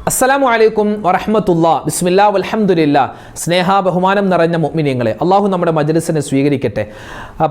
അസ്സലാമു അലൈക്കും വറഹ്മത്തുള്ളാഹി ബിസ്മില്ലാ വൽഹംദുലില്ലാ. സ്നേഹ ബഹുമാനം നിറഞ്ഞ മുഅ്മിനീങ്ങളെ, അള്ളാഹു നമ്മുടെ മജ്ലിസിനെ സ്വീകരിക്കട്ടെ.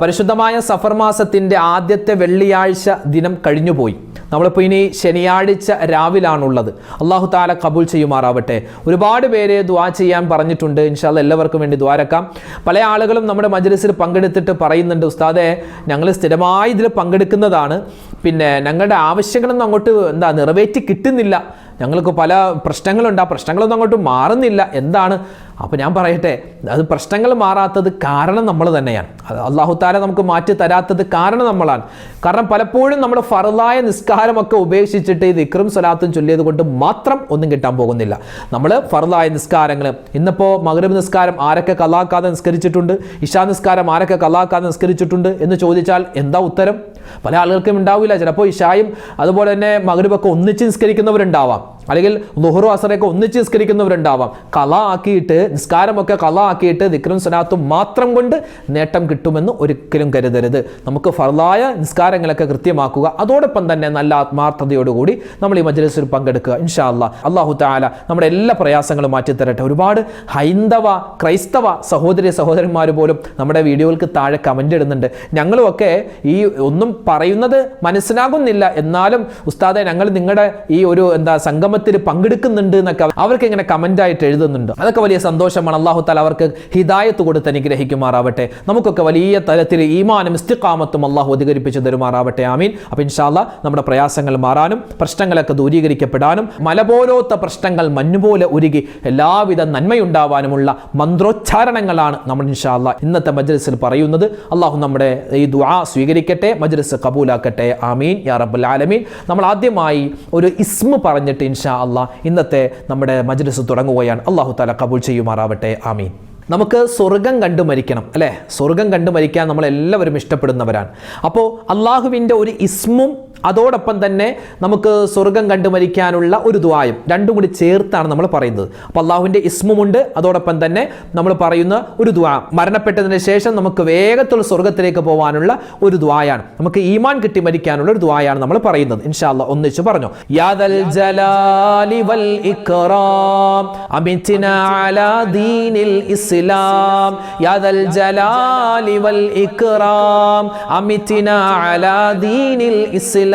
പരിശുദ്ധമായ സഫർ മാസത്തിൻ്റെ ആദ്യത്തെ വെള്ളിയാഴ്ച ദിനം കഴിഞ്ഞുപോയി. നമ്മളിപ്പോൾ ഇനി ശനിയാഴ്ച രാവിലാണുള്ളത്. അള്ളാഹു തആല കബൂൽ ചെയ്യുമാറാവട്ടെ. ഒരുപാട് പേര് ദുആ ചെയ്യാൻ പറഞ്ഞിട്ടുണ്ട്. ഇൻഷാ അല്ലാഹ് എല്ലാവർക്കും വേണ്ടി ദുആരക്കാം. പല ആളുകളും നമ്മുടെ മജ്ലിസിൽ പങ്കെടുത്തിട്ട് പറയുന്നുണ്ട്, ഉസ്താദേ ഞങ്ങൾ സ്ഥിരമായി ഇതിൽ പങ്കെടുക്കുന്നതാണ്, പിന്നെ ഞങ്ങളുടെ ആവശ്യങ്ങളൊന്നും അങ്ങോട്ട് നിറവേറ്റി കിട്ടുന്നില്ല, ഞങ്ങൾക്ക് പല പ്രശ്നങ്ങളുണ്ട്, ആ പ്രശ്നങ്ങളൊന്നും അങ്ങോട്ട് മാറുന്നില്ല, എന്താണ്? അപ്പോൾ ഞാൻ പറയട്ടെ, അത് പ്രശ്നങ്ങൾ മാറാത്തത് കാരണം നമ്മൾ തന്നെയാണ്. അത് അല്ലാഹു തആല നമുക്ക് മാറ്റി തരാത്തത് കാരണം നമ്മളാണ്. കാരണം പലപ്പോഴും നമ്മൾ ഫർളായ നിസ്കാരമൊക്കെ ഉപേക്ഷിച്ചിട്ട് ഈ ദിക്റും സ്വലാത്തും ചൊല്ലിയത് കൊണ്ട് മാത്രം ഒന്നും കിട്ടാൻ പോകുന്നില്ല. നമ്മൾ ഫർളായ നിസ്കാരങ്ങൾ, ഇന്നിപ്പോൾ മഗ്രിബ് നിസ്കാരം ആരൊക്കെ ഖളാക്കാതെ നിസ്കരിച്ചിട്ടുണ്ട്, ഇശാ നിസ്കാരം ആരൊക്കെ ഖളാക്കാതെ നിസ്കരിച്ചിട്ടുണ്ട് എന്ന് ചോദിച്ചാൽ എന്താ ഉത്തരം? പല ആളുകൾക്കും ഉണ്ടാവില്ല. ചിലപ്പോൾ ഇശായും അതുപോലെ തന്നെ മഗ്രിബൊക്കെ ഒന്നിച്ച് നിസ്കരിക്കുന്നവരുണ്ടാവാം, അല്ലെങ്കിൽ ളുഹ്റും അസറൊക്കെ ഒന്നിച്ച് നിസ്കരിക്കുന്നവരുണ്ടാവാം. ഖളാ ആക്കിയിട്ട് നിസ്കാരമൊക്കെ ഖളാ ആക്കിയിട്ട് ദിക്റും സ്വലാത്തും മാത്രം കൊണ്ട് നേട്ടം കിട്ടുമെന്ന് ഒരിക്കലും കരുതരുത്. നമുക്ക് ഫർളായ നിസ്കാരങ്ങളൊക്കെ കൃത്യമാക്കുക, അതോടൊപ്പം തന്നെ നല്ല ആത്മാർത്ഥതയോടുകൂടി നമ്മൾ ഈ മജ്ലിസിൽ പങ്കെടുക്കുക. ഇൻഷാ അല്ലാഹ് അല്ലാഹു തആല നമ്മുടെ എല്ലാ പ്രയാസങ്ങളും മാറ്റിത്തരട്ടെ. ഒരുപാട് ഹൈന്ദവ ക്രൈസ്തവ സഹോദരന്മാർ പോലും നമ്മുടെ വീഡിയോകൾക്ക് താഴെ കമൻ്റ് ഇടുന്നുണ്ട്. ഞങ്ങളുമൊക്കെ ഈ ഒന്നും പറയുന്നത് മനസ്സിലാകുന്നില്ല, എന്നാലും ഉസ്താദെ ഞങ്ങൾ നിങ്ങളുടെ ഈ ഒരു സംഗമത്തിൽ പങ്കെടുക്കുന്നുണ്ട് എന്നൊക്കെ അവർക്ക് ഇങ്ങനെ കമൻ്റായിട്ട് എഴുതുന്നുണ്ട്. അതൊക്കെ വലിയ സന്തോഷമാണ്. അല്ലാഹു തആല അവർക്ക് ഹിദായത്ത് കൊടുത്ത് അനുഗ്രഹിക്കുമാറാവട്ടെ. നമുക്കൊക്കെ വലിയ തരത്തിൽ ഈമാനും ഇസ്തിഖാമത്തും അല്ലാഹു അധികരിപ്പിച്ച് തരുമാറാവട്ടെ. ആമീൻ. അപ്പോൾ ഇൻഷാ അല്ലാഹ് നമ്മുടെ പ്രയാസങ്ങൾ മാറാനും പ്രശ്നങ്ങളൊക്കെ ദൂരീകരിക്കപ്പെടാനും മല പോലോത്ത പ്രശ്നങ്ങൾ മഞ്ഞുപോലെ ഉരുകി എല്ലാവിധ നന്മയുണ്ടാവാനുമുള്ള മന്ത്രോച്ചാരണങ്ങളാണ് നമ്മൾ ഇൻഷാ അല്ലാഹ് ഇന്നത്തെ മജ്ലിസിൽ പറയുന്നത്. അല്ലാഹു നമ്മുടെ ഈ ദുആ സ്വീകരിക്കട്ടെ, മജ്ലിസ് കബൂലാക്കട്ടെ. ആമീൻ യാ റബ്ബൽ ആലമീൻ. നമ്മൾ ആദ്യമായി ഒരു ഇസ്മ പറഞ്ഞിട്ട് ഇൻഷാ അല്ലാഹ് ഇന്നത്തെ നമ്മുടെ മജ്ലിസ് തുടങ്ങുകയാണ്. അല്ലാഹു തആല കബൂൽ ചെയ്യുമാറാവട്ടെ. ആമീൻ. നമുക്ക് സ്വർഗം കണ്ടു മരിക്കണം, അല്ലേ? സ്വർഗം കണ്ടു മരിക്കാൻ നമ്മളെല്ലാവരും ഇഷ്ടപ്പെടുന്നവരാണ്. അപ്പോൾ അള്ളാഹുവിൻ്റെ ഒരു ഇസ്മും അതോടൊപ്പം തന്നെ നമുക്ക് സ്വർഗം കണ്ടു മരിക്കാനുള്ള ഒരു ദുആയും രണ്ടും കൂടി ചേർത്താണ് നമ്മൾ പറയുന്നത്. അപ്പോൾ അള്ളാഹുവിൻ്റെ ഇസ്മുമുണ്ട്, അതോടൊപ്പം തന്നെ നമ്മൾ പറയുന്ന ഒരു ദുആ, മരണപ്പെട്ടതിന് ശേഷം നമുക്ക് വേഗത്തിൽ സ്വർഗത്തിലേക്ക് പോകാനുള്ള ഒരു ദുആയാണ്, നമുക്ക് ഈമാൻ കിട്ടി മരിക്കാനുള്ള ഒരു ദുആയാണ് നമ്മൾ പറയുന്നത്. ഇൻഷാ അല്ലാഹ് ഒന്നിച്ച് പറഞ്ഞു. യാ ദൽ ജലാലി വൽ ഇക്റാം അമിത്നാ അലാ ദീനിൽ ഇസ്ലാം. യാ ദൽ ജലാലി വൽ ഇക്റാം അമിത്നാ അലാ ദീനിൽ ഇസ്ലാം.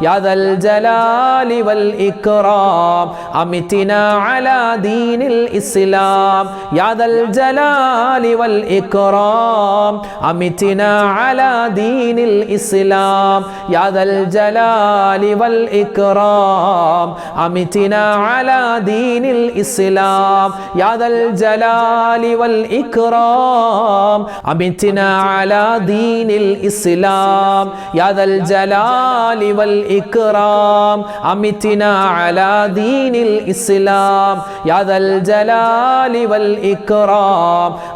يا ذا الجلال والإكرام أمتنا على دين الإسلام. يا ذا الجلال والإكرام أمتنا على دين الإسلام. يا ذا الجلال والإكرام أمتنا على دين الإسلام. يا ذا الجلال والإكرام أمتنا على دين الإسلام. يا ذا الجلال والإكرام أمتنا على دين الإسلام. يا ذا الجلال والإكرام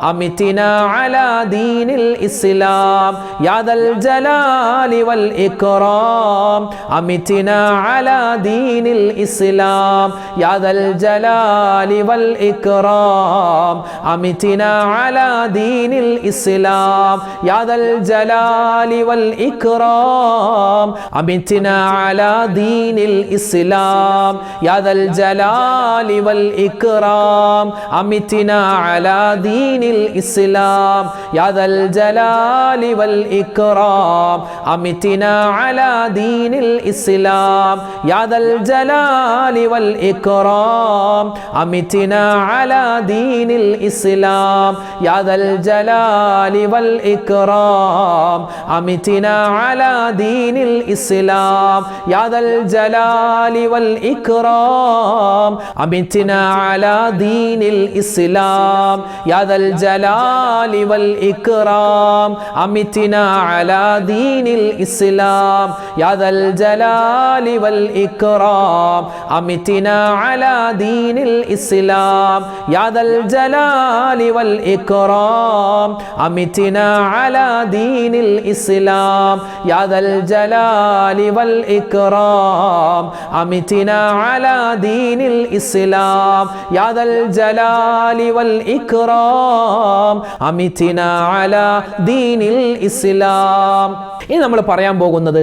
أمتنا على دين الإسلام. يا ذا الجلال والإكرام أمتنا على دين الإسلام. يا ذا الجلال والإكرام أمتنا على دين الإسلام. يا ذا الجلال والإكرام أمتنا على دين الإسلام. يا ذا الجلال والإكرام أمتنا على دين الإسلام. يا ذا الجلال والإكرام أمتنا على دين الإسلام. يا ذا الجلال والإكرام أمتنا على دين الإسلام. يا ذا الجلال والإكرام أمتنا على دين الإسلام. يا ذا الجلال والإكرام أمتنا على دين الإسلام. يا ذا الجلال والإكرام أمتنا على دين الإسلام. يا ذا الجلال والإكرام أمتنا على دين الإسلام. يا ذا الجلال والإكرام أمتنا على دين الإسلام. يا ذا الجلال والإكرام أمتنا على دين الإسلام. يا ذا الجلال والإكرام أمتنا على دين الإسلام. ഇനി നമ്മൾ പറയാൻ പോകുന്നത്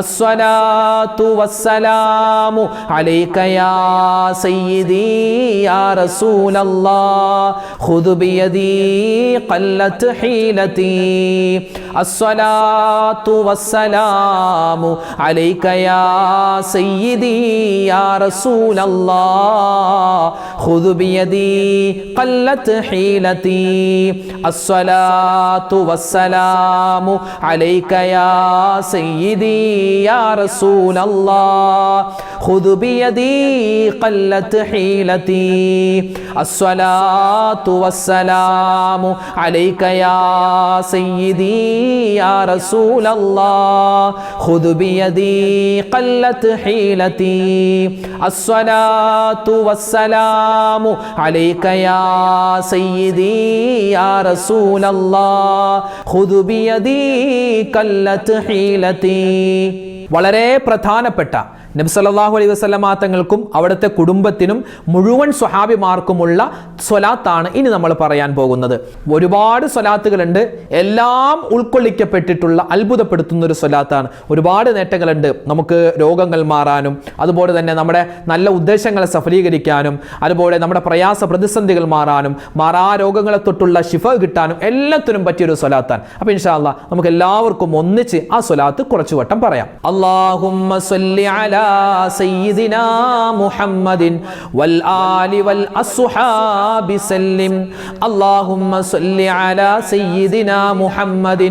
അസ്സലാത്തു വസ്സലാമു അലൈക യാ സയ്യിദി യാ റസൂലല്ലാഹ് ഖുദ് ബിയദി ഖല്ലത് ഹീലതി അസ്സലാത്തു വസ്സലാമു അലൈക യാ സയ്യിദി യാ റസൂലല്ലാഹ് ഖുദ് ബിയദി ഖല്ലത് ഹീലതി അസ്സലാത്തു വസ്സലാമു അലൈക യാ സയ്യിദി യാ റസൂലല്ലാഹ് ഖുദ് ബിയദി ഖല്ലത് ഹീലതി അസ്സലാത്തു വസ്സലാമു അലൈക യാ സയ്യിദി യാ റസൂലല്ലാഹ് ഖുദ് ബിയദി ഖല്ലത് ഹീലതി അസ്സലാത്തു വസ്സലാമു അലൈക യാ സയ്യിദി യാ റസൂലല്ലാഹ് ഖുദ് ബിയദി ഖല്ലത് ഹീലതി. വളരെ പ്രധാനപ്പെട്ട നബി സല്ലല്ലാഹു അലൈഹി വസല്ലമ തങ്ങൾക്കും അവിടുത്തെ കുടുംബത്തിനും മുഴുവൻ സ്വഹാബിമാർക്കുമുള്ള സ്വലാത്താണ് ഇനി നമ്മൾ പറയാൻ പോകുന്നത്. ഒരുപാട് സ്വലാത്തുകളുണ്ട്, എല്ലാം ഉൾക്കൊള്ളിക്കപ്പെട്ടിട്ടുള്ള അത്ഭുതപ്പെടുത്തുന്ന ഒരു സ്വലാത്താണ്. ഒരുപാട് നേട്ടങ്ങളുണ്ട്. നമുക്ക് രോഗങ്ങൾ മാറാനും അതുപോലെ തന്നെ നമ്മുടെ നല്ല ഉദ്ദേശങ്ങളെ സഫലീകരിക്കാനും അതുപോലെ നമ്മുടെ പ്രയാസ പ്രതിസന്ധികൾ മാറാനും മാറാ രോഗങ്ങളെ തൊട്ടുള്ള ശിഫ കിട്ടാനും എല്ലാത്തിനും പറ്റിയൊരു സ്വലാത്താണ്. അപ്പോൾ ഇൻഷാ അല്ലാഹ് നമുക്ക് എല്ലാവർക്കും ഒന്നിച്ച് ആ സ്വലാത്ത് കുറച്ചു വട്ടം പറയാം. അല്ലാഹുമ്മ സ്വല്ലി അലാ سيدنا محمد والآل والأصحاب سلم اللهم صل على سيدنا محمد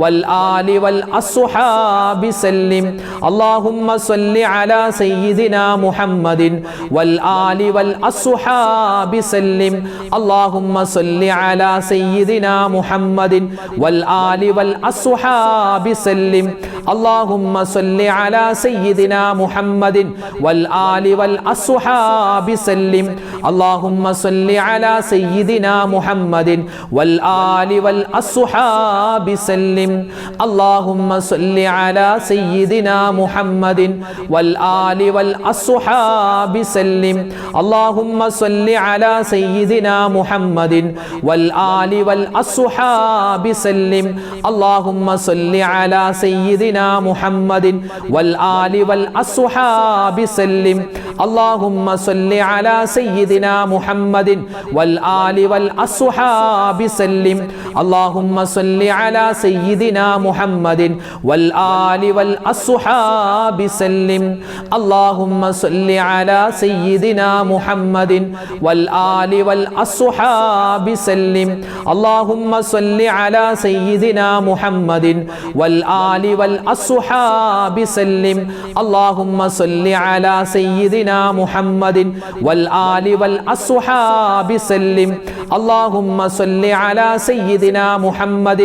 والآل والأصحاب سلم اللهم صل على سيدنا محمد والآل والأصحاب سلم اللهم صل على سيدنا محمد والآل والأصحاب سلم اللهم صل على سيدنا محمد والآل والأصحاب سلم اللهم صل على سيدنا محمد والآل والأصحاب سلم اللهم صل على سيدنا محمد والآل والأصحاب سلم اللهم صل على سيدنا محمد والآل والأصحاب سلم اللهم صل على سيدنا محمد والآل والأصحاب سلم اللهم صل على سيدنا محمد والآل والأصحاب سلم اللهم صل على سيدنا محمد والآل والأصحاب سلم اللهم صل على سيدنا محمد والآل والأصحاب سلم اللهم صل على سيدنا محمد والآل والأصحاب سلم اللهم صل على سيدنا محمد والآل والأصحاب سلم اللهم صل على سيدنا محمد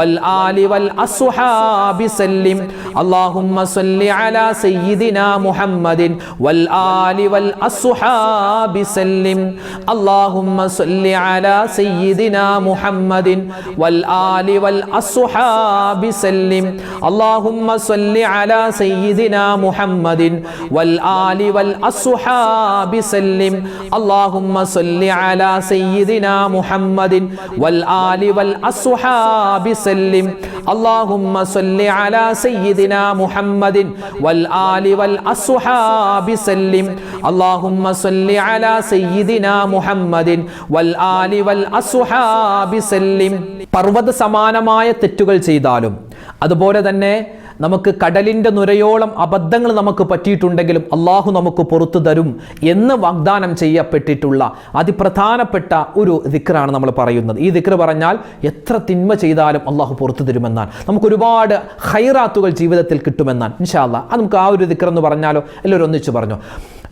والآل والأصحاب سلم اللهم صل على سيدنا محمد والآل والأصحاب سلم اللهم صل على سيدنا محمد والآل والأصحاب سلم اللهم صل على سيدنا محمد والآل والأصحاب سلم اللهم صل على سيدنا محمد والآل والأصحاب سلم اللهم صل على سيدنا محمد والآل والأصحاب سلم اللهم صل على سيدنا محمد والآل والأصحاب سلم. പർവ്വത സമാനമായ തെറ്റുകൾ ചെയ്താലും അതുപോലെ തന്നെ നമുക്ക് കടലിൻ്റെ നുരയോളം അബദ്ധങ്ങൾ നമുക്ക് പറ്റിയിട്ടുണ്ടെങ്കിലും അള്ളാഹു നമുക്ക് പുറത്തു തരും എന്ന് വാഗ്ദാനം ചെയ്യപ്പെട്ടിട്ടുള്ള അതിപ്രധാനപ്പെട്ട ഒരു ദിക്റാണ് നമ്മൾ പറയുന്നത്. ഈ ദിക്ർ പറഞ്ഞാൽ എത്ര തിന്മ ചെയ്താലും അള്ളാഹു പുറത്തു തരുമെന്നാണ്, നമുക്ക് ഒരുപാട് ഖൈറാത്തുകൾ ജീവിതത്തിൽ കിട്ടുമെന്നാണ്. ഇൻഷാ അല്ലാഹ് അത് നമുക്ക് ആ ഒരു ദിക്ർ എന്ന് പറഞ്ഞാലോ? എല്ലാവരും ഒന്നിച്ച് പറഞ്ഞു.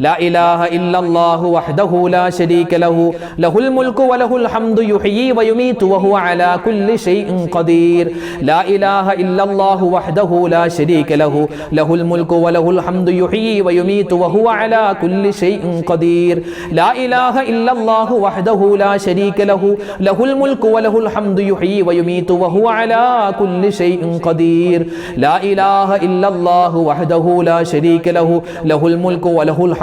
لا إله إلا الله وحده لا شريك له له الملك وله الحمد يحيي ويميت وهو على كل شيء قدير لا إله إلا الله وحده لا شريك له له الملك وله الحمد يحيي ويميت وهو على كل شيء قدير لا إله إلا الله وحده لا شريك له له الملك وله الحمد يحيي ويميت وهو على كل شيء قدير لا إله إلا الله وحده لا شريك له له الملك وله الحمد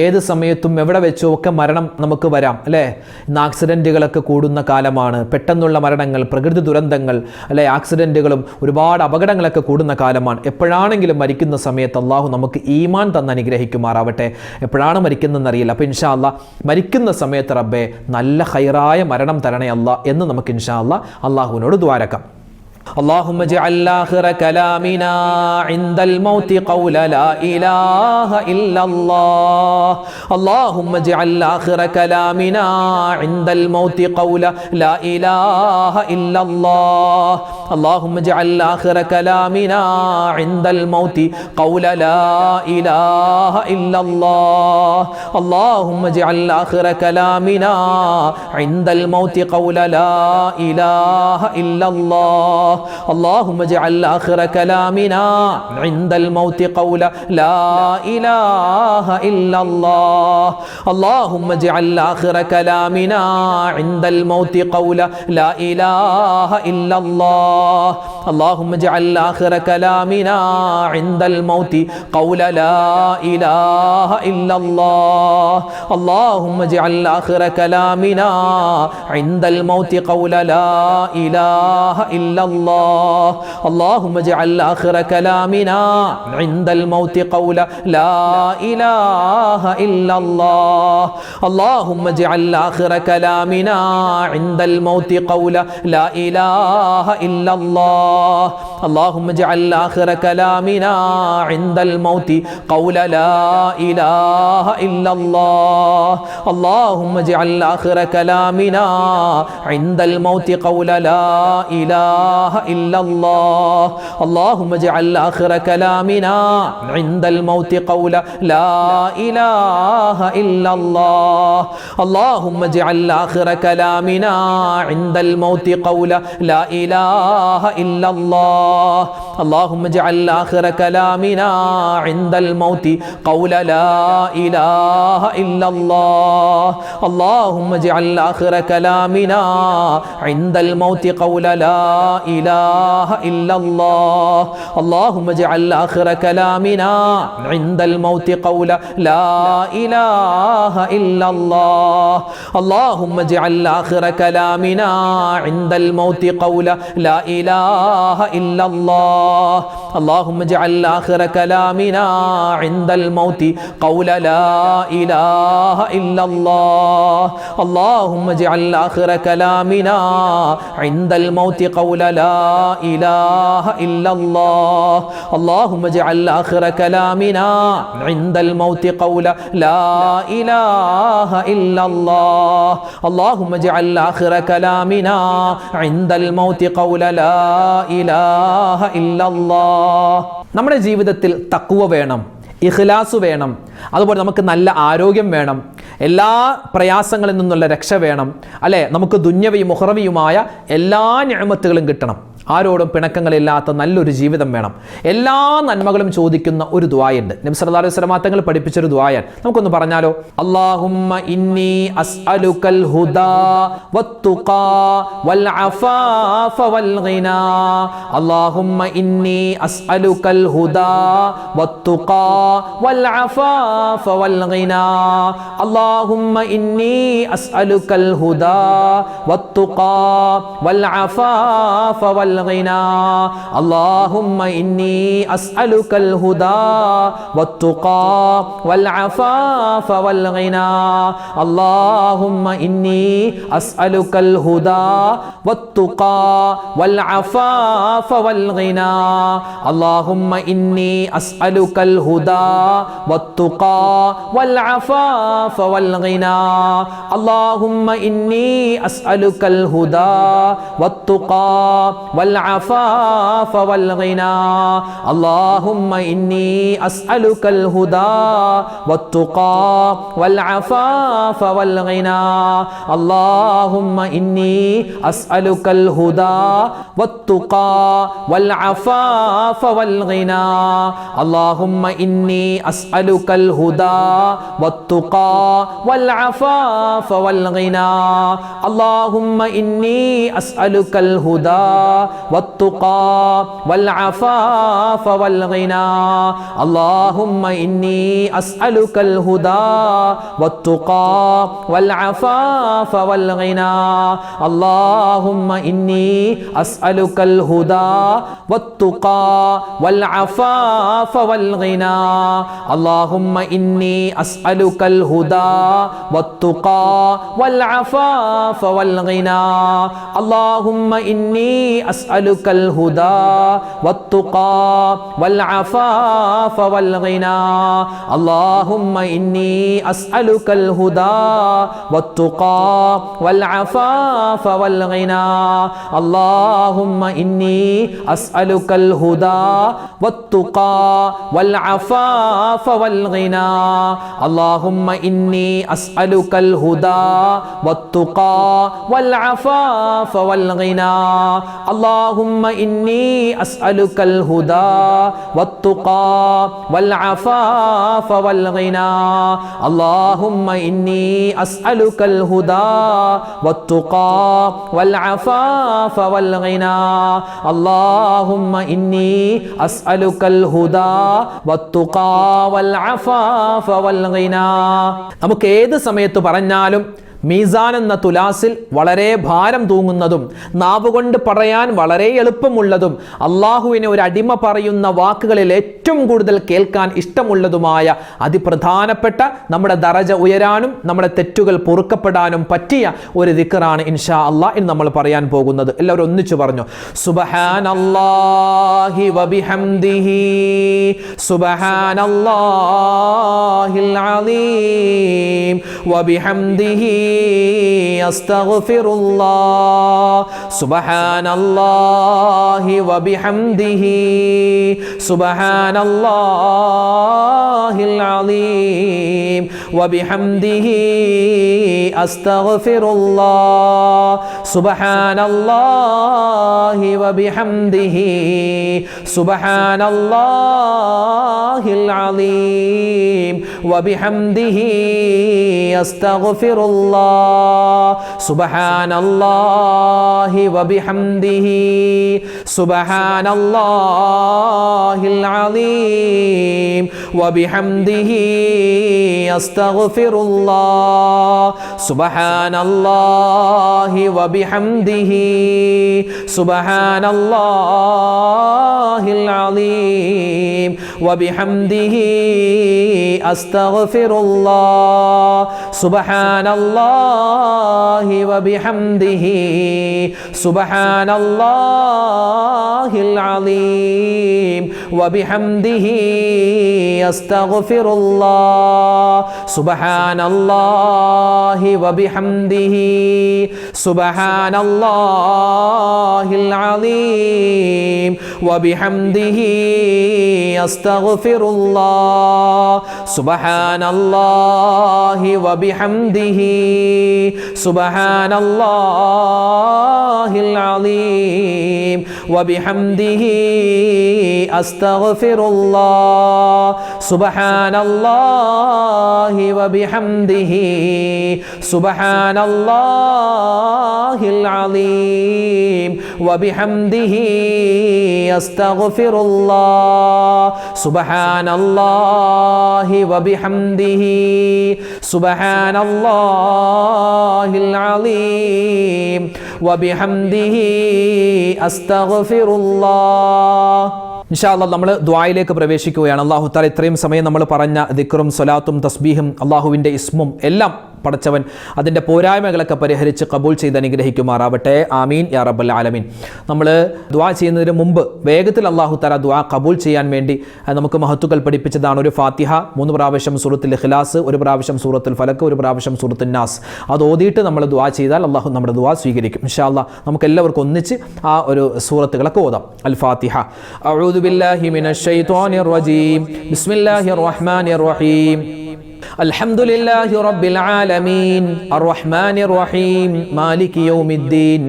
ഏത് സമയത്തും എവിടെ വെച്ചും ഒക്കെ മരണം നമുക്ക് വരാം അല്ലേ. ഇന്ന് ആക്സിഡൻറ്റുകളൊക്കെ കൂടുന്ന കാലമാണ്. പെട്ടെന്നുള്ള മരണങ്ങൾ, പ്രകൃതി ദുരന്തങ്ങൾ അല്ലെ, ആക്സിഡൻറ്റുകളും ഒരുപാട് അപകടങ്ങളൊക്കെ കൂടുന്ന കാലമാണ്. എപ്പോഴാണെങ്കിലും മരിക്കുന്ന സമയത്ത് അള്ളാഹു നമുക്ക് ഈമാൻ തന്ന് അനുഗ്രഹിക്കുമാറാവട്ടെ. എപ്പോഴാണ് മരിക്കുന്നതെന്നറിയില്ല. അപ്പോൾ ഇൻഷാ അല്ലാ മരിക്കുന്ന സമയത്ത് റബ്ബേ നല്ല ഖൈറായ മരണം തരണേ അല്ലാ എന്ന് നമുക്ക് ഇൻഷാ അല്ലാ അള്ളാഹുവിനോട് ദുആരക്കാം. اللهم اجعل آخر كلامنا عند الموت قول لا إله إلا الله. اللهم اجعل آخر كلامنا عند الموت قول لا إله إلا الله. اللهم اجعل آخر كلامنا عند الموت قول لا إله إلا الله. اللهم اجعل آخر كلامنا عند الموت قول لا إله إلا الله. اللهم اجعل آخر كلامنا عند الموت قول لا إله إلا الله. اللهم اجعل آخر كلامنا عند الموت قول لا إله إلا الله. اللهم اجعل آخر كلامنا عند الموت قول لا إله إلا الله. اللهم اجعل آخر كلامنا عند الموت قول لا إله إلا الله. اللهم اجعل آخر كلامنا عند الموت قول لا إله إلا الله. اللهم اجعل آخر كلامنا عند الموت قول لا إله إلا الله. اللهم اجعل آخر كلامنا عند الموت قول لا إله إلا الله. اللهم اجعل آخر كلامنا عند الموت قول لا إله إلا الله. اللهم اجعل آخر كلامنا عند الموت قول لا إله إلا الله. اللهم اجعل آخر كلامنا عند الموت قول لا إله إلا الله. اللهم اجعل آخر كلامنا عند الموت قول لا إله إلا الله. اللهم اجعل آخر كلامنا عند الموت قول لا إله إلا الله. اللهم اجعل آخر كلامنا عند الموت قول لا إله إلا الله. اللهم اجعل آخر كلامنا عند الموت قول لا إله إلا الله. اللهم اجعل آخر كلامنا عند الموت قول لا إله إلا الله. اللهم اجعل آخر كلامنا عند الموت قول لا إله إلا الله. اللهم اجعل آخر كلامنا عند الموت قول لا إله إلا الله. اللهم اجعل آخر كلامنا عند الموت قول لا إله إلا الله. നമ്മുടെ ജീവിതത്തിൽ തഖ്വ വേണം, ഇഖ്ലാസ് വേണം, അതുപോലെ നമുക്ക് നല്ല ആരോഗ്യം വേണം, എല്ലാ പ്രയാസങ്ങളിൽ നിന്നുള്ള രക്ഷ വേണം അല്ലേ. നമുക്ക് ദുന്യവിയും ഉഖ്റവിയുമായ എല്ലാ നിഅമത്തുകളും കിട്ടണം. ആരോടും പിണക്കങ്ങളില്ലാത്ത നല്ലൊരു ജീവിതം വേണം. എല്ലാ നന്മകളും ചോദിക്കുന്ന ഒരു ദുആയുണ്ട്. നബി സല്ലല്ലാഹു അലൈഹി വസല്ലം തങ്ങൾ പഠിപ്പിച്ചൊരു ദുആയാണ്. നമുക്കൊന്ന് പറഞ്ഞാലോ. അല്ലാഹുമ്മ ഇന്നി അസ്അലുക്കൽ ഹുദാ വത്തുഖാ വൽ അഫാഫ വൽ ഗിനാ. അല്ലാഹുമ്മ ഇന്നി അസ്അലുക്കൽ ഹുദാ വത്തുഖാ വൽ അഫാഫ വൽ ഗിനാ. അല്ലാഹുമ്മ ഇന്നി അസ്അലുക്കൽ ഹുദാ വത്തുഖാ വൽ അഫാഫ വൽ الغنى. اللهم إني أسألك الهدى والتقى والعفاف والغنى. اللهم إني أسألك الهدى والتقى والعفاف والغنى. اللهم إني أسألك الهدى والتقى والعفاف والغنى. اللهم إني أسألك الهدى والتقى والعفاف والغنى. اللهم إني أسألك الهدى والتقى والعفاف والغنى. اللهم إني أسألك الهدى والتقى والعفاف والغنى. اللهم إني أسألك الهدى والتقى والعفاف والغنى. اللهم إني أسألك الهدى والتقى والعفاف والغنى اللهم إني أسألك الهدى والتقى والعفاف والغنى اللهم إني أسألك الهدى والتقى والعفاف والغنى اللهم إني أسألك الهدى والتقى والعفاف والغنى اللهم إني أسألك الهدى والتقى والعفاف والغنى اللهم إني أسألك الهدى والتقى والعفاف والغنى اللهم إني أسألك الهدى والتقى والعفاف والغنى اللهم إني أسألك الهدى والتقى والعفاف والغنى اللهم إني أسألك الهدى والتقى والعفاف والغنى اللهم إني أسألك الهدى والتقى والعفاف والغنى اللهم إني أسألك الهدى والتقى والعفاف والغنى നമുക്ക് ഏത് സമയത്ത് പറഞ്ഞാലും മീസാൻ എന്ന തുലാസിൽ വളരെ ഭാരം തൂങ്ങുന്നതും നാവുകൊണ്ട് പറയാൻ വളരെ എളുപ്പമുള്ളതും അള്ളാഹുവിനെ ഒരു അടിമ പറയുന്ന വാക്കുകളിൽ ഏറ്റവും കൂടുതൽ കേൾക്കാൻ ഇഷ്ടമുള്ളതുമായ അതിപ്രധാനപ്പെട്ട നമ്മുടെ ദറജ ഉയരാനും നമ്മുടെ തെറ്റുകൾ പൊറുക്കപ്പെടാനും പറ്റിയ ഒരു ദിക്റാണ് ഇൻഷാ അല്ലാഹ് ഇന്ന് നമ്മൾ പറയാൻ പോകുന്നത്. എല്ലാവരും ഒന്നിച്ചു പറഞ്ഞു സുബ്ഹാനല്ലാഹി വബിഹംദിഹി സുബ്ഹാനല്ലാഹിൽ അലീം വബിഹംദിഹി അസ്തഗ്ഫിറുല്ലാഹ് സുബ്ഹാനല്ലാഹി വബിഹംദിഹി സുബ്ഹാനല്ലാഹിൽ അലീം വബിഹംദിഹി അസ്തഗ്ഫിറുല്ലാഹ് സുബ്ഹാനല്ലാഹി വബിഹംദിഹി സുബ്ഹാനല്ലാഹിൽ അലീം വബിഹംദിhi അസ്തഗ്ഫിറുല്ലാഹ് സുബ്ഹാനല്ലാഹി വബിഹംദിഹി സുബ്ഹാനല്ലാഹിൽ അലീം വബിഹംദിhi അസ്തഗ്ഫിറുല്ലാഹ് സുബ്ഹാനല്ലാഹി വബിഹംദിhi സുബ്ഹാനല്ലാഹിൽ അലീം വബിഹംദിhi അസ്തഗ്ഫിറുല്ലാഹ് സുബ്ഹാനല്ലാഹി വബിഹംദിhi സുബ്ഹാനല്ലാഹിൽ അലീം വബിഹംദിhi അസ്തഗ്ഫിറുല്ലാഹ് സുബ്ഹാനല്ലാഹി വബിഹംദിhi സുബ്ഹാനല്ലാഹിൽ അലീം വബിഹംദിhi അസ്തഗ്ഫിറുല്ലാഹ് സുബ്ഹാനല്ലാഹി വബിഹംദിhi സുബ്ഹാനല്ലാഹിൽ അലീം വബിഹംദിhi അസ്തഗ്ഫിറുല്ലാഹ് സുബ്ഹാനല്ലാഹി വബിഹംദിhi സുബ്ഹാനല്ലാഹിൽ അലീം വബിഹംദിhi അസ്തഗ്ഫിറുല്ലാഹ് സുബ്ഹാനല്ലാഹി വബിഹംദിhi സുബ്ഹാനല്ലാഹിൽ അലീം വബിഹംദിhi അസ്തഗ്ഫിറുല്ലാഹ്. ഇൻഷാ അല്ലാഹ് നമ്മൾ ദുആയിലേക്ക് പ്രവേശിക്കുകയാണ്. അല്ലാഹു തആല ഇത്രയും സമയം നമ്മൾ പറഞ്ഞ ദിക്റും സ്വലാത്തും തസ്ബീഹും അല്ലാഹുവിൻ്റെ ഇസ്മും എല്ലാം പടച്ചവൻ അതിൻ്റെ പോരായ്മകളൊക്കെ പരിഹരിച്ച് കബൂൽ ചെയ്ത് അനുഗ്രഹിക്കുമാറാവട്ടെ. ആമീൻ യാ റബ്ബൽ ആലമീൻ. നമ്മൾ ദുആ ചെയ്യുന്നതിന് മുമ്പ് വേഗത്തിൽ അല്ലാഹു തആല ദുആ കബൂൽ ചെയ്യാൻ വേണ്ടി നമുക്ക് മഹത്തുക്കൾ പഠിപ്പിച്ചതാണ് ഒരു ഫാത്തിഹ, 3 പ്രാവശ്യം സൂറത്തുൽ ഇഖ്ലാസ്, 1 പ്രാവശ്യം സൂറത്തുൽ ഫലക്ക്, 1 പ്രാവശ്യം സൂറത്തുൻ നാസ്. അത് ഓതിയിട്ട് നമ്മൾ ദുആ ചെയ്താൽ അല്ലാഹു നമ്മുടെ ദുആ സ്വീകരിക്കും. ഇൻഷാ അല്ലാഹ് നമുക്ക് എല്ലാവർക്കും ഒന്നിച്ച് ആ ഒരു സൂറത്തുകളൊക്കെ ഓതാം. അൽ ഫാത്തിഹ. അഊദു ബില്ലാഹി മിനശ് ശൈത്വാനിർ റജീം. ബിസ്മില്ലാഹിർ റഹ്മാനിർ റഹീം. الحمد لله رب العالمين الرحمن الرحيم مالك يوم الدين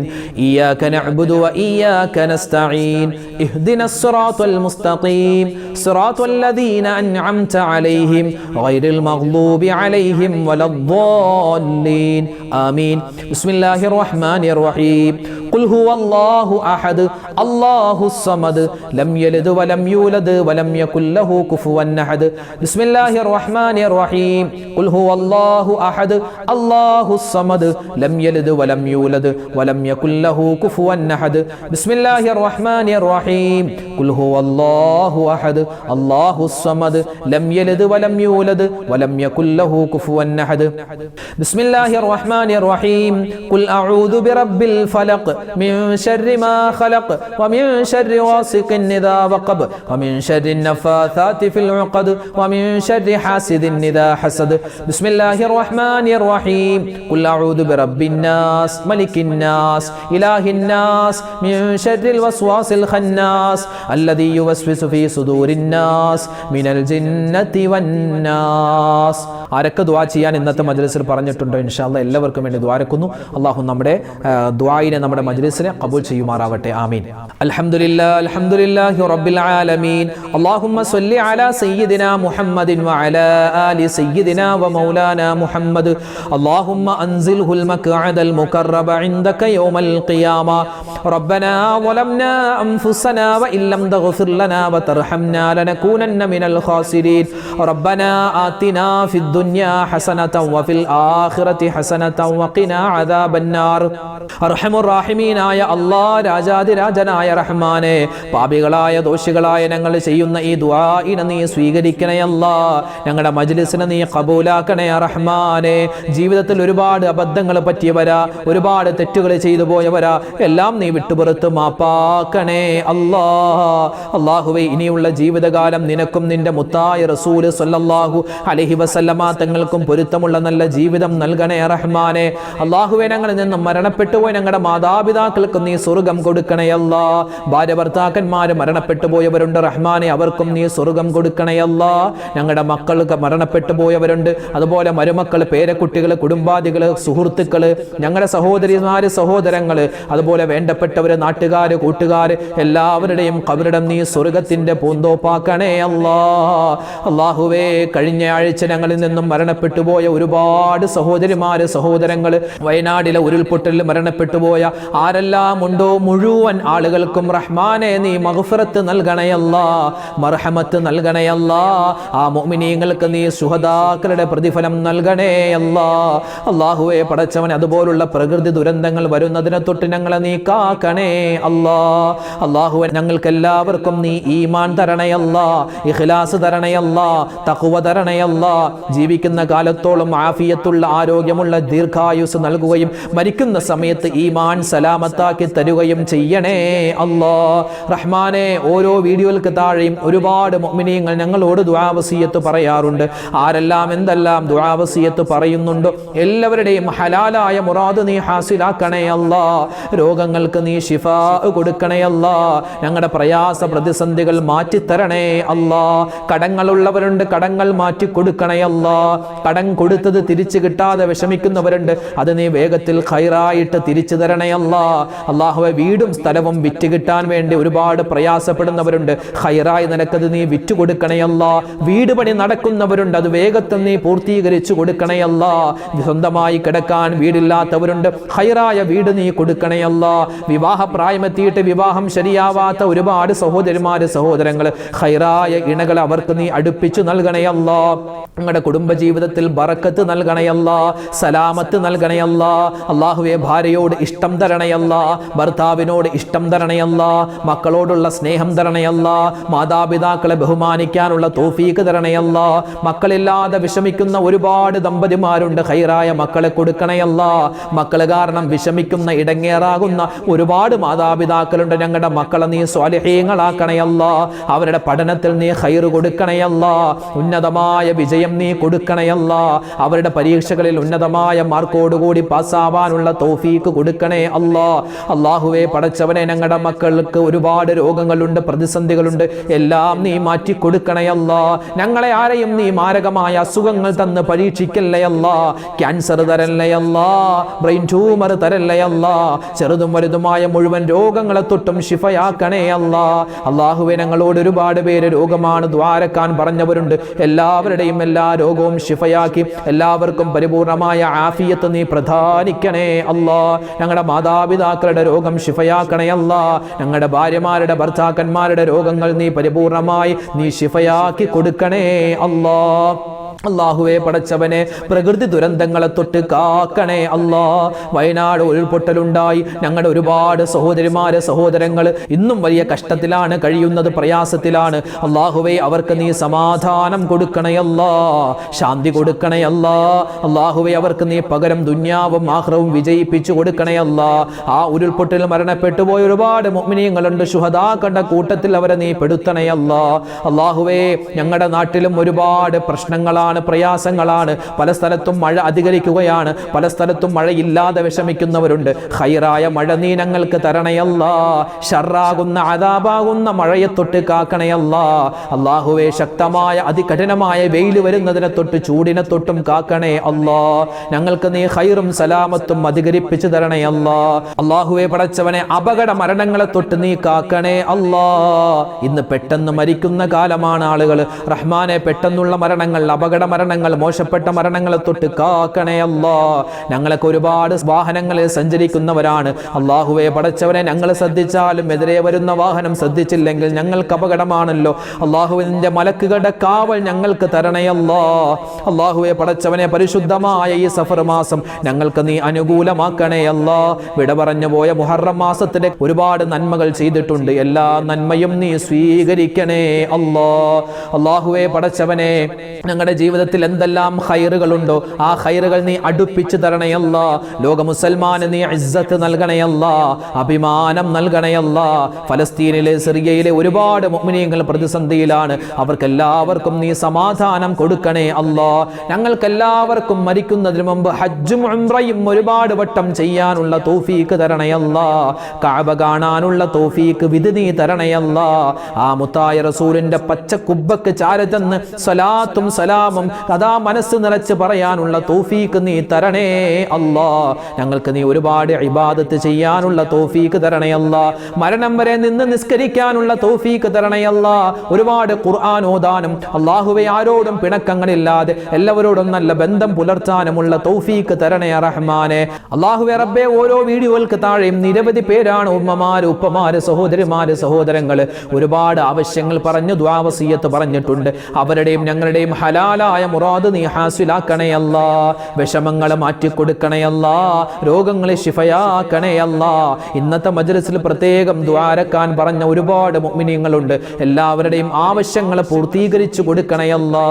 إياك نعبد وإياك نستعين اهدنا الصراط المستقيم صراط الذين أنعمت عليهم غير المغضوب عليهم ولا الضالين آمين. بسم الله الرحمن الرحيم. قل ഖുൽ ഹുവല്ലാഹു അഹദ് അല്ലാഹുസ് സമദ് ലം യലിദ് വലം യൂലദ് വലം യകുൽ ലഹു കുഫുവൻ അഹദ്. ബിസ്മില്ലാഹിർ റഹ്മാനിർ റഹീം. ഖുൽ ഹുവല്ലാഹു അഹദ് അല്ലാഹുസ് സമദ് ലം യലിദ് വലം യൂലദ് വലം യകുൽ ലഹു കുഫുവൻ അഹദ്. ബിസ്മില്ലാഹിർ റഹ്മാനിർ റഹീം. ഖുൽ ഹുവല്ലാഹു അഹദ് അല്ലാഹുസ് സമദ് ലം യലിദ് വലം യൂലദ് വലം യകുൽ ലഹു കുഫുവൻ അഹദ്. ബിസ്മില്ലാഹിർ റഹ്മാനിർ റഹീം. ഖുൽ അഊദു ബിറബ്ബിൽ ഫലഖ് മിൻ ശർരി മാ ഖലഖ് വമിൻ ശർരി ഗാസിഖിൻ ഇദാ വഖബ് വമിൻ ശർരി നഫാഥാതി ഫിൽ ഉഖദ് വമിൻ ശർരി ഹാസിദിൻ ഇദാ ഹസദ്. ബിസ്മില്ലാഹിർ റഹ്മാനിർ റഹീം. ഖുൽ അഊദു ബിറബ്ബിൻ നാസ് മലിക്കിൻ നാസ് ഇലാഹിൻ നാസ് മിൻ ശർരിൽ വസ്വാസിൽ ഖന്നാസ് അല്ലദീ യുവസ്വിസു ഫീ സുദൂരിൻ നാസ് മിനൽ ജിന്നതി വന്നാസ്. ആരൊക്കെ ദുആ ചെയ്യാൻ ഇന്നത്തെ മജ്ലിസിൽ പറഞ്ഞിട്ടുണ്ടോ ഇൻഷാ അല്ലാഹ് എല്ലാവർക്കും വേണ്ടി ദുആരക്കുന്നു. അല്ലാഹു നമ്മുടെ ദുആയിനെ നമ്മുടെ മജ്ലിസിനെ ഖബൂൽ ചെയ്യുമാറാവട്ടെ. ആമീൻ. അൽഹംദുലില്ലാഹി റബ്ബിൽ ആലമീൻ. അല്ലാഹുമ്മ സ്വല്ലി അലാ സയ്യിദിനാ മുഹമ്മദിൻ വഅലാ ആലി സയ്യിദിനാ വമൗലാനാ മുഹമ്മദ്. അല്ലാഹുമ്മ അൻസിൽഹുൽ മഖ്അദൽ മുഖറബ ഇൻദക യൗമൽ ഖിയാമ. റബ്ബനാ വലംനാ അൻഫുസനാ വഇൻ ലം തഗ്ഫിർ ലനാ വതർഹംനാ ലനകൂനന്ന മിനൽ ഖാസിരീൻ. റബ്ബനാ ആതിനാ ഫിദ് ദുനിയാ ഹസനതൻ വഫിൽ ആഖിറതി ഹസനതൻ വഖിനാ അദാബന്നാർ. അർഹമുർ റഹീമീനായ അല്ലാഹ്, രാജാതിരാജനായ റഹ്മാനെ, പാപികളായ ദോഷികളായ ഞങ്ങൾ ചെയ്യുന്ന ഈ ദുആഇനെ നീ സ്വീകരിക്കണേ അല്ലാഹ്. ഞങ്ങളുടെ മജ്ലിസിനെ നീ ഖബൂലാക്കണേ റഹ്മാനെ. ജീവിതത്തിൽ ഒരുപാട് അബദ്ധങ്ങൾ പറ്റിയവരാ, ഒരുപാട് തെറ്റുകൾ ചെയ്തു പോയവരാ, എല്ലാം നീ വിട്ടുപുറത്ത് മാപ്പാക്കണേ അല്ലാഹ്. അല്ലാഹുവേ, ഇനിയുള്ള ജീവിതകാലം നിനക്കും നിന്റെ മുത്തായ റസൂൽ സല്ലല്ലാഹു അലൈഹി വസല്ലമ തങ്ങൾക്കും പൊരുത്തമുള്ള നല്ല ജീവിതം നൽകണേ റഹ്മാനെ. അല്ലാഹുവേ, ഞങ്ങളിൽ നിന്നും മരണപ്പെട്ടു പോയ ഞങ്ങളുടെ മാതാപിതാക്കൾക്ക് നീ സ്വർഗം കൊടുക്കണേ അല്ലാഹ്. ഭാര്യ ഭർത്താക്കന്മാര് മരണപ്പെട്ടു പോയവരുണ്ട് റഹ്മാനെ, അവർക്കും നീ സ്വർഗം കൊടുക്കണേ അല്ലാഹ്. ഞങ്ങളുടെ മക്കൾക്ക് മരണപ്പെട്ടു പോയവരുണ്ട്, അതുപോലെ മരുമക്കൾ, പേരക്കുട്ടികൾ, കുടുംബാദികൾ, സുഹൃത്തുക്കള്, ഞങ്ങളുടെ സഹോദരിമാര്, സഹോദരങ്ങള്, അതുപോലെ വേണ്ടപ്പെട്ടവര്, നാട്ടുകാര്, കൂട്ടുകാര്, എല്ലാവരുടെയും ഖബറിടം നീ സ്വർഗത്തിന്റെ പൂന്തോപ്പാക്കണേ അല്ലാഹ്. അല്ലാഹുവേ, കഴിഞ്ഞ ആഴ്ച ഞങ്ങളിൽ നിന്നും മരണപ്പെട്ടു പോയ ഒരുപാട് സഹോദരിമാര്, സഹോദരങ്ങള്, വയനാടിലെ ഉരുൾപൊട്ടലിൽ മരണപ്പെട്ടു പോയ ആരെല്ലാം ഉണ്ടോ മുഴുവൻ ആളുകൾക്കും റഹ്മാനെ നീ മഗ്ഫിറത്ത് നൽകണയല്ലാ, മർഹമത്ത് നൽകണയല്ലാ. ആ മുഅ്മിനീങ്ങൾക്ക് നീ ശുഹദാക്കളുടെ പ്രതിഫലം നൽകണേയല്ലാ. അല്ലാഹുവേ പടച്ചവൻ, അതുപോലുള്ള പ്രകൃതി ദുരന്തങ്ങൾ വരുന്നതിനെ തൊട്ട് ഞങ്ങളെ നീ കാക്കണേ അല്ലാ. അല്ലാഹുവേ, ഞങ്ങൾക്ക് എല്ലാവർക്കും നീ ഈമാൻ തരണയല്ലാ, ഇഖ്ലാസ് തരണയല്ലാ, തഖ്വ തരണയല്ലാ. ജീവിക്കുന്ന കാലത്തോളം ആഫിയത്തുള്ള, ആരോഗ്യമുള്ള ദീർഘായുസ് നൽകുകയും മരിക്കുന്ന സമയത്ത് ഈമാൻ സലാമത്താക്കി തരുകയും ചെയ്യണേ അല്ലാ. റഹ്മാനെ, ഓരോ വീഡിയോകൾക്ക് താഴെയും ഒരുപാട് മുഅ്മിനീങ്ങൾ ഞങ്ങളോട് ദുആ വസിയത്ത് പറയാറുണ്ട്. ആരെല്ലാം എന്തെല്ലാം ദുആ വസിയത്ത് പറയുന്നുണ്ടോ എല്ലാവരുടെയും ഹലാലായ മുറാദ് നീ ഹാസിലാക്കണേ അല്ലാ. രോഗങ്ങൾക്ക് നീ ശിഫാ കൊടുക്കണേ അല്ലാ. ഞങ്ങളുടെ പ്രയാസ പ്രതിസന്ധികൾ മാറ്റിത്തരണേ അല്ലാ. കടങ്ങളുള്ളവരുണ്ട്, കടങ്ങൾ മാറ്റി കൊടുക്കണേ അല്ലാ. കടം കൊടുത്തത് തിരിച്ചു കിട്ടാതെ വിഷമിക്കുന്നവരുണ്ട്, അത് നീ വേഗത്തിൽ ഖൈറായിട്ട് തിരിച്ചു തരണേ അല്ലാ. അല്ലാഹുവേ, വീടും സ്ഥലവും വിറ്റ് കിട്ടാൻ വേണ്ടി ഒരുപാട് പ്രയാസപ്പെടുന്നവരുണ്ട്, ഖൈറായി നിനക്കത് നീ വിറ്റു കൊടുക്കണേ അല്ലാ. വീട് പണി നടക്കുന്നവരുണ്ട്, അത് വേഗത്തിൽ നീ പൂർത്തീകരിച്ചു കൊടുക്കണേ അല്ലാ. സ്വന്തമായി കിടക്കാൻ വീടില്ലാത്തവരുണ്ട്, ഖൈറായ വീട് നീ കൊടുക്കണേ അല്ലാ. വിവാഹ പ്രായമെത്തിയിട്ട് വിവാഹം ശരിയാവാത്ത ഒരുപാട് സഹോദരിമാര്, സഹോദരങ്ങൾ, ഖൈറായ ഇണകൾ അവർക്ക് നീ അടുപ്പിച്ചു നൽകണേ അല്ലാ. ഞങ്ങളുടെ കുടുംബജീവിതത്തിൽ ബറക്കത്ത് നൽകണേ അല്ലാ, സലാമത്ത് നൽകണേ അല്ലാ. അല്ലാഹുവേ, ഭാര്യയോട് ഇഷ്ടം തരണേ അല്ലാ, ഭർത്താവിനോട് ഇഷ്ടം തരണേ അല്ലാ, മക്കളോടുള്ള സ്നേഹം തരണേ അല്ലാ, മാതാപിതാക്കളെ ബഹുമാനിക്കാനുള്ള തൗഫീഖ് തരണേ അല്ലാ. മക്കളില്ലാതെ വിഷമിക്കുന്ന ഒരുപാട് ദമ്പതിമാരുണ്ട്, ഖൈറായ മക്കളെ കൊടുക്കണേ അല്ലാ. മക്കള് കാരണം വിഷമിക്കുന്ന, ഇടങ്ങേറാകുന്ന ഒരുപാട് മാതാപിതാക്കളുണ്ട്. ഞങ്ങളുടെ മക്കളെ നീ സ്വാലിഹീങ്ങളാക്കണേ അല്ലാ. അവരുടെ പഠനത്തിൽ നീ ഖൈർ കൊടുക്കണേ അല്ലാ. ഉന്നതമായ വിജയം നീ കൊടുക്കണേ അല്ലാ. അവരുടെ പരീക്ഷകളിൽ ഉന്നതമായ മാർക്കോടുകൂടി പാസ്സാവാനുള്ള തൗഫീഖ് കൊടുക്കണേ അല്ലാ. അല്ലാഹുവേ പടച്ചവനെ, ഞങ്ങളുടെ മക്കൾക്ക് ഒരുപാട് രോഗങ്ങളുണ്ട്, പ്രതിസന്ധികളുണ്ട്, എല്ലാം നീ മാറ്റി കൊടുക്കണേ അല്ലാ. ഞങ്ങളെ ആരെയും നീ മാരകമായ അസുഖങ്ങൾ തന്ന് പരീക്ഷിക്കല്ലേ അല്ലാ. ക്യാൻസർ തരല്ലേ അല്ലാ, ബ്രെയിൻ ട്യൂമർ തരല്ലേ അല്ലാ. ചെറുതും വലുതുമായ മുഴുവൻ രോഗങ്ങളെ തൊട്ടും ശിഫയാക്കണേ അല്ലാ. അല്ലാഹുവേ, ഞങ്ങളോട് ഒരുപാട് പേര് രോഗമാണ് ദ്വാരക്കാൻ പറഞ്ഞവരുണ്ട്. എല്ലാവരുടെയും എല്ലാ രോഗവും ശിഫയാക്കി എല്ലാവർക്കും പരിപൂർണമായ ആഫിയത്ത് നീ പ്രധാനിക്കണേ അല്ലാ. ഞങ്ങളുടെ മാതാപിതാക്കൾ മാതാപിതാക്കളുടെ രോഗം ശിഫയാക്കണേ അല്ലാ. ഞങ്ങളുടെ ഭാര്യമാരുടെ ഭർത്താക്കന്മാരുടെ രോഗങ്ങൾ നീ പരിപൂർണമായി നീ ശിഫയാക്കി കൊടുക്കണേ അല്ലാ. അല്ലാഹുവേ പടച്ചവനെ, പ്രകൃതി ദുരന്തങ്ങളെ തൊട്ട് കാക്കണേ അല്ലാ. വയനാട് ഉരുൾപൊട്ടലുണ്ടായി. ഞങ്ങളുടെ ഒരുപാട് സഹോദരിമാരെ സഹോദരങ്ങൾ ഇന്നും വലിയ കഷ്ടത്തിലാണ് കഴിയുന്നത്, പ്രയാസത്തിലാണ്. അല്ലാഹുവേ അവർക്ക് നീ സമാധാനം കൊടുക്കണേ അല്ലാ, ശാന്തി കൊടുക്കണേ അല്ലാ. അല്ലാഹുവേ അവർക്ക് നീ പകരം ദുനിയാവും ആഖിറവും വിജയിപ്പിച്ചു കൊടുക്കണേ അല്ലാ. ആ ഉരുൾപൊട്ടലിൽ മരണപ്പെട്ടു പോയ ഒരുപാട് മുഅ്മിനീങ്ങളുണ്ട്, ശുഹദാക്കളുടെ കൂട്ടത്തിൽ അവരെ നീ പെടുത്തണേ അല്ലാ. അല്ലാഹുവേ ഞങ്ങളുടെ നാട്ടിലും ഒരുപാട് പ്രശ്നങ്ങളാണ്, പ്രയാസങ്ങളാണ്. പല സ്ഥലത്തും മഴ അധികരിക്കുകയാണ്, പല സ്ഥലത്തും മഴയില്ലാതെ വിഷമിക്കുന്നവരുണ്ട്. ഖൈറായ മഴ നീ ഞങ്ങൾക്ക് തരണയല്ലാ. ഷർറാകുന്ന അദാബാകുന്ന മഴയെ തൊട്ട് കാക്കണയല്ലാ. അല്ലാഹുവേ ശക്തമായ അതികഠിനമായ വെയിൽ വരുന്നതിനെ തൊട്ട് ചൂടിനെ തൊട്ടും കാക്കണേ അല്ലാ. ഞങ്ങൾക്ക് നീ ഖൈറും സലാമത്തും അധികരിപ്പിച്ചു തരണയല്ലാ. അല്ലാഹുവേ പടച്ചവനെ, അപകട മരണങ്ങളെ തൊട്ട് നീ കാക്കണേ അല്ലാ. ഇന്ന് പെട്ടെന്ന് മരിക്കുന്ന കാലമാണ് ആളുകൾ. റഹ്മാനെ, പെട്ടെന്നുള്ള മരണങ്ങൾ, അപകട മരണങ്ങൾ, മോശപ്പെട്ട മരണങ്ങളെ തൊട്ട് കാക്കണേ അല്ലാ. ഞങ്ങളൊക്കെ ഒരുപാട് വാഹനങ്ങളിൽ സഞ്ചരിക്കുന്നവരാണ്. അല്ലാഹുവേ പടച്ചവനെ, ഞങ്ങൾ ശ്രദ്ധിച്ചാലും എതിരെ വരുന്ന വാഹനം ശ്രദ്ധിച്ചില്ലെങ്കിൽ ഞങ്ങൾക്ക് അപകടമാണല്ലോ. അല്ലാഹുവിന്റെ മലക്കുകളുടെ കാവൽ ഞങ്ങൾക്ക് തരണേ അല്ലാ. അല്ലാഹുവേ പടച്ചവനെ, പരിശുദ്ധമായ ഈ സഫർ മാസം ഞങ്ങൾക്ക് നീ അനുകൂലമാക്കണേ അല്ലാ. വിട പറഞ്ഞു പോയ മുഹറം മാസത്തിന്റെ ഒരുപാട് നന്മകൾ ചെയ്തിട്ടുണ്ട്, എല്ലാ നന്മയും നീ സ്വീകരിക്കണേ അല്ലാ. അല്ലാഹുവേ പടച്ചവനെ, ഞങ്ങളുടെ ജീവിതത്തിൽ എന്തെല്ലാം ഖൈറുകളുണ്ടോ ആ ഖൈറുകൾ നീ അടുപ്പിച്ചു തരണയല്ല. ലോക മുസൽമാന് നീ ഇസ്സത്ത് നൽകണയല്ല, അഭിമാനം നൽകണയല്ല. ഫലസ്തീനിലെ സിറിയയിലെ ഒരുപാട് മുഅ്മിനീങ്ങൾ പ്രതിസന്ധിയിലാണ്. അവർക്കെല്ലാവർക്കും നീ സമാധാനം കൊടുക്കണേ അല്ലാ. ഞങ്ങൾക്കെല്ലാവർക്കും മരിക്കുന്നതിന് മുമ്പ് ഹജ്ജും ഉംറയും ഒരുപാട് വട്ടം ചെയ്യാനുള്ള തൗഫീക്ക് തരണയല്ല. കഅബ കാണാനുള്ള തൗഫീക്ക് വിധി നീ തരണയല്ല. ആ മുത്തായ റസൂലിന്റെ പച്ച കുബ്ബക്ക് ചാരതെന്ന് സ്വലാത്തും സലാമും അതാ മനസ്സ് നിറച്ച് പറയാനുള്ള തൗഫീക്ക് നീ തരണേ അല്ലാ. ഞങ്ങൾക്ക് നീ ഒരുപാട് ഇബാദത്ത് ചെയ്യാനുള്ള തൗഫീക്ക് തരണേ അല്ലാ. മരണം വരെ നിന്ന് നിസ്കരിക്കാനുള്ള തൗഫീക്ക് തരണേ അല്ലാ. ഒരുപാട് ഖുർആൻ ഓതാനും അല്ലാഹുവേ ആരോടും പിണക്കങ്ങളില്ലാതെ എല്ലാവരോടും നല്ല ബന്ധം പുലർത്താനുമുള്ള തൗഫീക്ക് തരണേ റഹ്മാനെ. അല്ലാഹുവേ റബ്ബേ, ഓരോ വീഡിയോകൾക്ക് താഴെയും നിരവധി പേരാണ് ഉമ്മമാര്, ഉപ്പമാര്, സഹോദരിമാര്, സഹോദരങ്ങള് ഒരുപാട് ആവശ്യങ്ങൾ പറഞ്ഞു ദുആ വസിയത്ത് പറഞ്ഞിട്ടുണ്ട്. അവരുടെയും ഞങ്ങളുടെയും ഹലാലായ മുറാദ് നീ ഹാസിലാക്കണേ അല്ലാ. വിഷമങ്ങളെ മാറ്റിക്കൊടുക്കണേ അല്ലാ. രോഗങ്ങളെ ശിഫയാക്കണേ അല്ലാ. ഇന്നത്തെ മജ്ലിസിൽ പ്രത്യേകം ദുആരക്കാൻ പറഞ്ഞ ഒരുപാട് മുഅ്മിനീങ്ങളുണ്ട്. എല്ലാവരുടെയും ആവശ്യങ്ങളെ പൂർത്തീകരിച്ചു കൊടുക്കണേ അല്ലാ.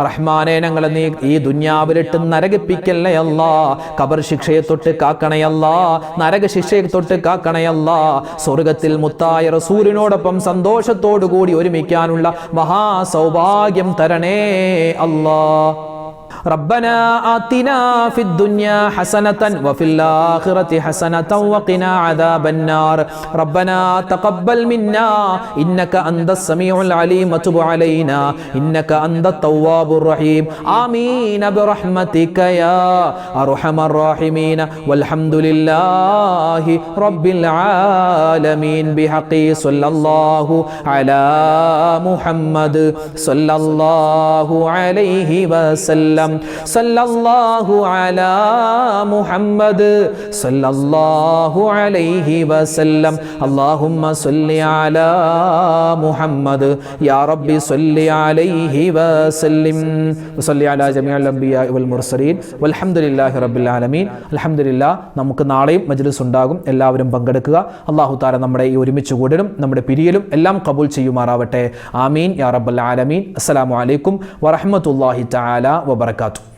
റഹ്മാനെ, ഞങ്ങളെ നീ ഈ ദുനിയാവിലിട്ട് നരകിപ്പിക്കല്ലേ അല്ലാ. ഖബർ ശിക്ഷയെ തൊട്ട് കാക്കണേ അല്ലാ. നരക ശിക്ഷയെ തൊട്ട് കാക്കണേ അല്ലാ. സ്വർഗ്ഗത്തിൽ മുത്തായ റസൂലിനോടൊപ്പം സന്തോഷത്തോടു കൂടി ഒരുമിക്കാനുള്ള മഹാസൗഭാഗ്യം തരണേ അല്ലാഹ്. ربنا آتنا في الدنيا حسنة وفي الآخرة حسنة وقنا عذاب النار. ربنا تقبل منا إنك أنت السميع العليم وتب علينا إنك أنت التواب الرحيم. آمين برحمتك يا أرحم الراحمين. والحمد لله رب العالمين. بحق صلى الله على محمد صلى الله عليه وسلم. സല്ലല്ലാഹു അലാ മുഹമ്മദ് സല്ലല്ലാഹു അലൈഹി വസല്ലം. അല്ലാഹുമ്മ സ്വല്ലി അലാ മുഹമ്മദ് യാ റബ്ബി സ്വല്ലി അലൈഹി വസല്ലിം. വസല്ലി അലാ ജമീഅൽ അംബിയാ വൽ മുർസലീൻ വൽഹംദുലില്ലാഹി റബ്ബിൽ ആലമീൻ. അൽഹംദുലില്ലാഹ്. നമുക്ക് നാളെയും മജ്ലിസ് ഉണ്ടാകും, എല്ലാവരും പങ്കെടുക്കുക. അല്ലാഹു തആല നമ്മുടെ ഈ ഒരുമിച്ച് കൂടലും നമ്മുടെ പിരിയലും എല്ലാം കബൂൽ ചെയ്യുമാറാവട്ടെ. ആമീൻ യാ റബ്ബൽ ആലമീൻ. അസ്സലാമു അലൈക്കും വറഹ്മത്തുള്ളാഹി തആല വബറകാതുഹു.